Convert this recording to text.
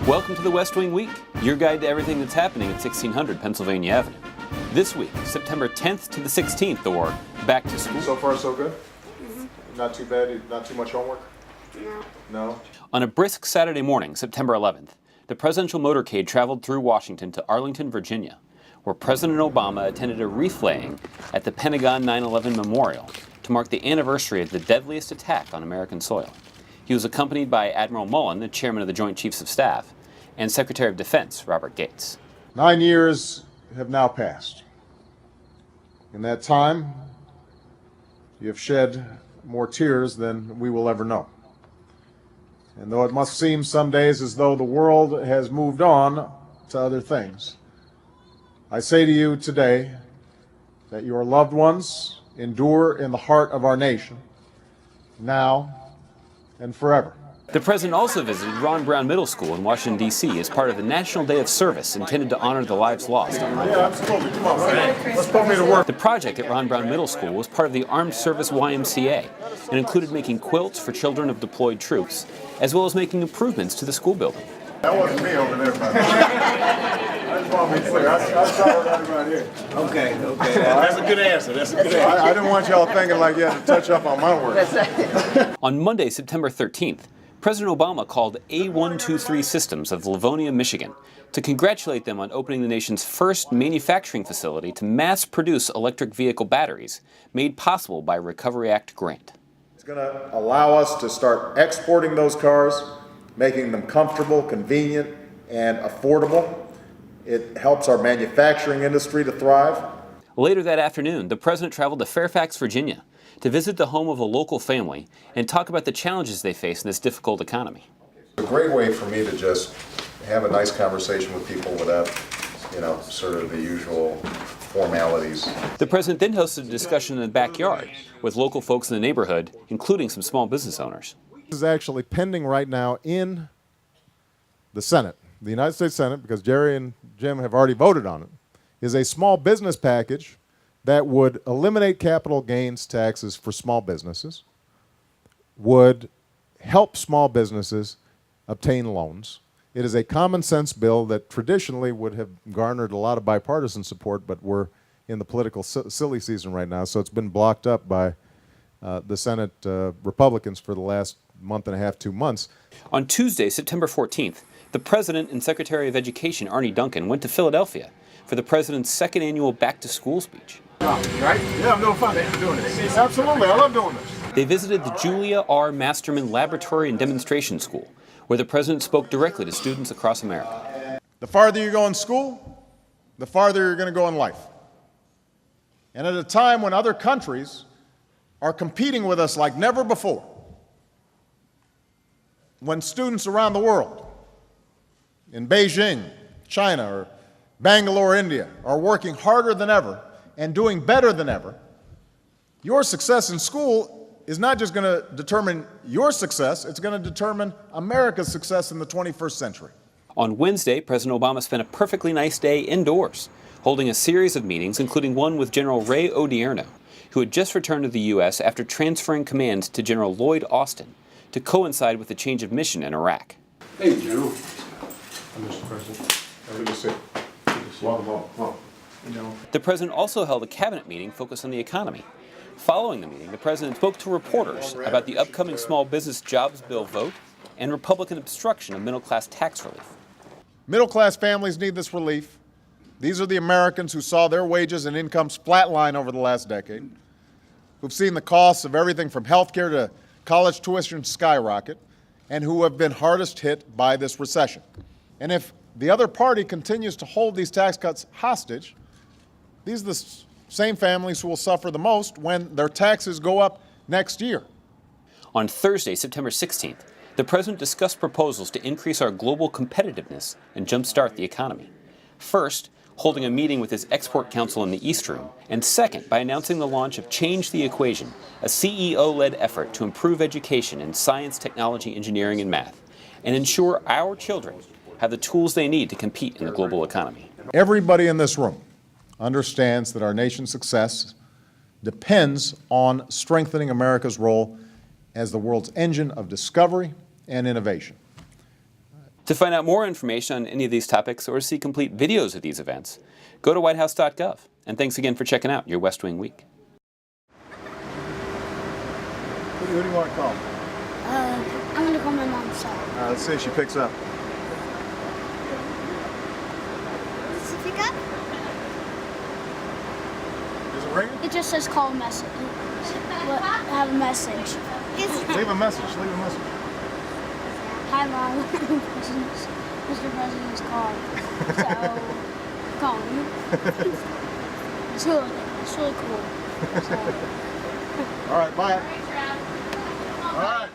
Welcome to the West Wing Week, your guide to everything that's happening at 1600 Pennsylvania Avenue. This week, September 10th to the 16th, or back to school. So far, so good? Not too bad? Not too much homework? No? On a brisk Saturday morning, September 11th, the presidential motorcade traveled through Washington to Arlington, Virginia, where President Obama attended a wreath laying at the Pentagon 9/11 Memorial to mark the anniversary of the deadliest attack on American soil. He was accompanied by Admiral Mullen, the chairman of the Joint Chiefs of Staff, and Secretary of Defense Robert Gates. 9 years have now passed. In that time, you have shed more tears than we will ever know. And though it must seem some days as though the world has moved on to other things, I say to you today that your loved ones endure in the heart of our nation, now and forever. The president also visited Ron Brown Middle School in Washington, D.C. as part of the National Day of Service intended to honor the lives lost on Monday. Yeah, absolutely. Come on, man. Let's put me to work. The project at Ron Brown Middle School was part of the Armed Service YMCA and included making quilts for children of deployed troops, as well as making improvements to the school building. That wasn't me over there, buddy. I just want to be clear. I saw that right here. Okay. That's a good answer. I didn't want y'all thinking like you had to touch up on my work. On Monday, September 13th, President Obama called A123 Systems of Livonia, Michigan, to congratulate them on opening the nation's first manufacturing facility to mass-produce electric vehicle batteries, made possible by a Recovery Act grant. It's going to allow us to start exporting those cars, making them comfortable, convenient, and affordable. It helps our manufacturing industry to thrive. Later that afternoon, the president traveled to Fairfax, Virginia, to visit the home of a local family and talk about the challenges they face in this difficult economy. It's a great way for me to just have a nice conversation with people without, sort of the usual formalities. The president then hosted a discussion in the backyard with local folks in the neighborhood, including some small business owners. This is actually pending right now in the Senate, the United States Senate, because Jerry and Jim have already voted on it, is a small business package that would eliminate capital gains taxes for small businesses, would help small businesses obtain loans. It is a common sense bill that traditionally would have garnered a lot of bipartisan support, but we're in the political silly season right now, so it's been blocked up by the Senate Republicans for the last month and a half, 2 months. On Tuesday, September 14th, the President and Secretary of Education, Arnie Duncan, went to Philadelphia for the President's second annual back-to-school speech. Right? Yeah, I'm doing fun. Thanks for doing this. Absolutely, I love doing this. They visited the Julia R. Masterman Laboratory and Demonstration School, where the President spoke directly to students across America. The farther you go in school, the farther you're going to go in life. And at a time when other countries are competing with us like never before, when students around the world, in Beijing, China, or Bangalore, India, are working harder than ever and doing better than ever, your success in school is not just going to determine your success, it's going to determine America's success in the 21st century. On Wednesday, President Obama spent a perfectly nice day indoors, holding a series of meetings, including one with General Ray Odierno, who had just returned to the U.S. after transferring command to General Lloyd Austin to coincide with the change of mission in Iraq. Hey, General. Mr. President, good to see you. Welcome. The president also held a cabinet meeting focused on the economy. Following the meeting, the president spoke to reporters about the upcoming small business jobs bill vote and Republican obstruction of middle-class tax relief. Middle-class families need this relief. These are the Americans who saw their wages and incomes flatline over the last decade, who've seen the costs of everything from health care to college tuition skyrocket, and who have been hardest hit by this recession. And if the other party continues to hold these tax cuts hostage, these are the same families who will suffer the most when their taxes go up next year. On Thursday, September 16th, the president discussed proposals to increase our global competitiveness and jumpstart the economy. First, holding a meeting with his export council in the East Room, and second, by announcing the launch of Change the Equation, a CEO-led effort to improve education in science, technology, engineering, and math, and ensure our children have the tools they need to compete in the global economy. Everybody in this room understands that our nation's success depends on strengthening America's role as the world's engine of discovery and innovation. To find out more information on any of these topics or see complete videos of these events, go to whitehouse.gov. And thanks again for checking out your West Wing Week. Who do you want to call? I'm gonna call my mom's cell. Let's see if she picks up. Does it pick up? Is it ringing? It just says call message. I have a message. Leave a message. Leave a message. Hi, Mom. Mr. President's call. So, call me. It's really cool. So. All right, bye. All right.